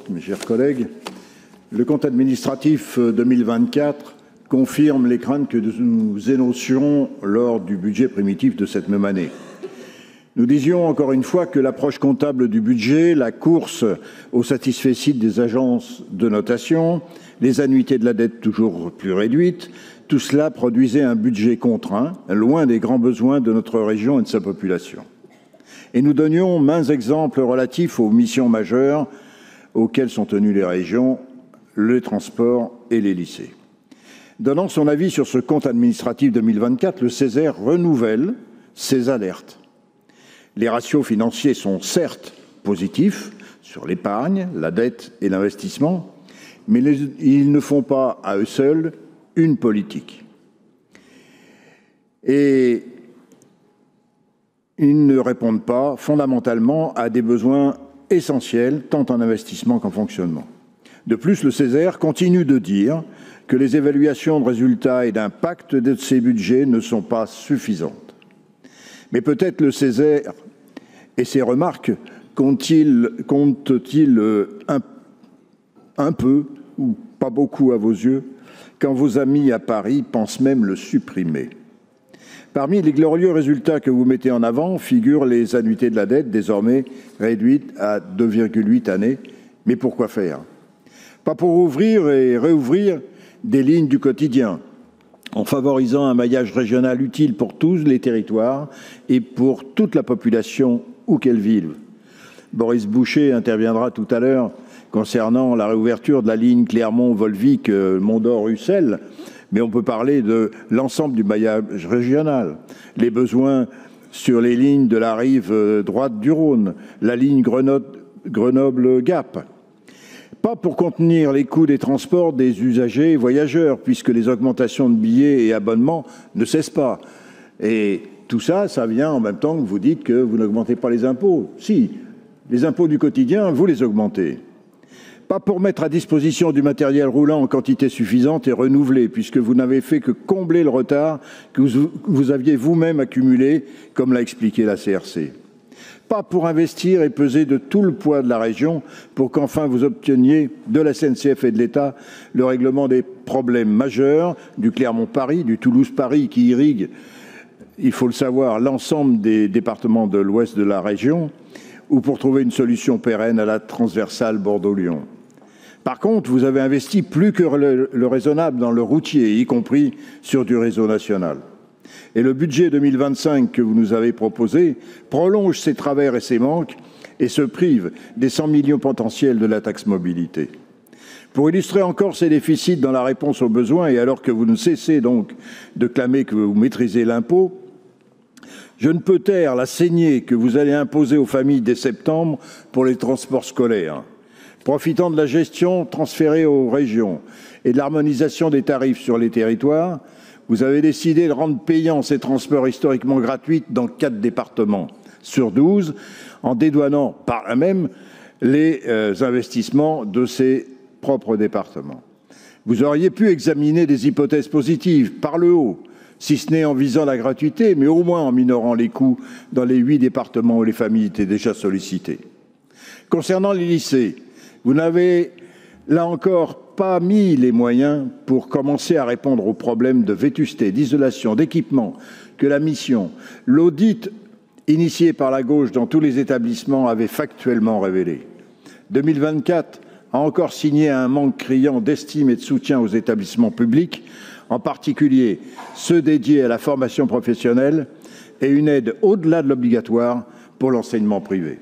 présidente, mes chers collègues, le compte administratif 2024 confirme les craintes que nous énoncions lors du budget primitif de cette même année. Nous disions encore une fois que l'approche comptable du budget, la course au satisfecit des agences de notation, les annuités de la dette toujours plus réduites, tout cela produisait un budget contraint, loin des grands besoins de notre région et de sa population. Et nous donnions maints exemples relatifs aux missions majeures auxquelles sont tenues les régions, les transports et les lycées. Donnant son avis sur ce compte administratif 2024, le Césaire renouvelle ses alertes. Les ratios financiers sont certes positifs sur l'épargne, la dette et l'investissement, mais ils ne font pas à eux seuls une politique. Et ils ne répondent pas fondamentalement à des besoins essentiels, tant en investissement qu'en fonctionnement. De plus, le Césaire continue de dire que les évaluations de résultats et d'impact de ces budgets ne sont pas suffisantes. Mais peut-être le Césaire et ses remarques comptent-ils un peu, ou pas beaucoup à vos yeux, quand vos amis à Paris pensent même le supprimer. Parmi les glorieux résultats que vous mettez en avant figurent les annuités de la dette, désormais réduites à 2,8 années. Mais pourquoi faire? Pas pour ouvrir et réouvrir des lignes du quotidien, en favorisant un maillage régional utile pour tous les territoires et pour toute la population où qu'elle vive. Boris Boucher interviendra tout à l'heure concernant la réouverture de la ligne Clermont-Volvic, Mont-d'Or-Ussel, mais on peut parler de l'ensemble du maillage régional, les besoins sur les lignes de la rive droite du Rhône, la ligne Grenoble-Gap. Pas pour contenir les coûts des transports des usagers et voyageurs, puisque les augmentations de billets et abonnements ne cessent pas. Et tout ça, ça vient en même temps que vous dites que vous n'augmentez pas les impôts. Si, les impôts du quotidien, vous les augmentez. Pas pour mettre à disposition du matériel roulant en quantité suffisante et renouvelé, puisque vous n'avez fait que combler le retard que vous aviez vous-même accumulé, comme l'a expliqué la CRC. Pas pour investir et peser de tout le poids de la région pour qu'enfin vous obteniez de la SNCF et de l'État le règlement des problèmes majeurs du Clermont-Paris, du Toulouse-Paris qui irrigue, il faut le savoir, l'ensemble des départements de l'ouest de la région, ou pour trouver une solution pérenne à la transversale Bordeaux-Lyon. Par contre, vous avez investi plus que le raisonnable dans le routier, y compris sur du réseau national. Et le budget 2025 que vous nous avez proposé prolonge ses travers et ses manques et se prive des 100 millions potentiels de la taxe mobilité. Pour illustrer encore ces déficits dans la réponse aux besoins, et alors que vous ne cessez donc de clamer que vous maîtrisez l'impôt, je ne peux taire la saignée que vous allez imposer aux familles dès septembre pour les transports scolaires. Profitant de la gestion transférée aux régions et de l'harmonisation des tarifs sur les territoires, vous avez décidé de rendre payants ces transports historiquement gratuits dans 4 départements sur 12, en dédouanant par là même les investissements de ces propres départements. Vous auriez pu examiner des hypothèses positives par le haut, si ce n'est en visant la gratuité, mais au moins en minorant les coûts dans les 8 départements où les familles étaient déjà sollicitées. Concernant les lycées, vous n'avez là encore pas mis les moyens pour commencer à répondre aux problèmes de vétusté, d'isolation, d'équipement que la mission, l'audit initié par la gauche dans tous les établissements avait factuellement révélé. 2024 a encore signé un manque criant d'estime et de soutien aux établissements publics, en particulier ceux dédiés à la formation professionnelle et une aide au-delà de l'obligatoire pour l'enseignement privé.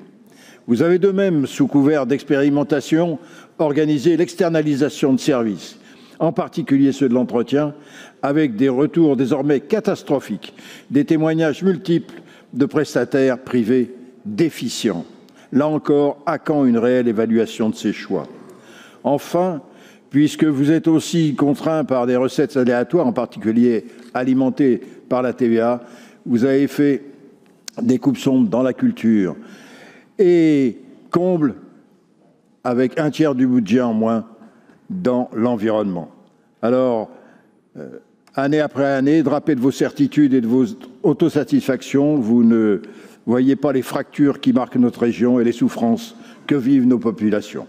Vous avez de même, sous couvert d'expérimentation, organisé l'externalisation de services, en particulier ceux de l'entretien, avec des retours désormais catastrophiques, des témoignages multiples de prestataires privés déficients. Là encore, à quand une réelle évaluation de ces choix? Enfin, puisque vous êtes aussi contraint par des recettes aléatoires, en particulier alimentées par la TVA, vous avez fait des coupes sombres dans la culture et comble avec un tiers du budget en moins dans l'environnement. Alors, année après année, drapé de vos certitudes et de vos autosatisfactions, vous ne voyez pas les fractures qui marquent notre région et les souffrances que vivent nos populations.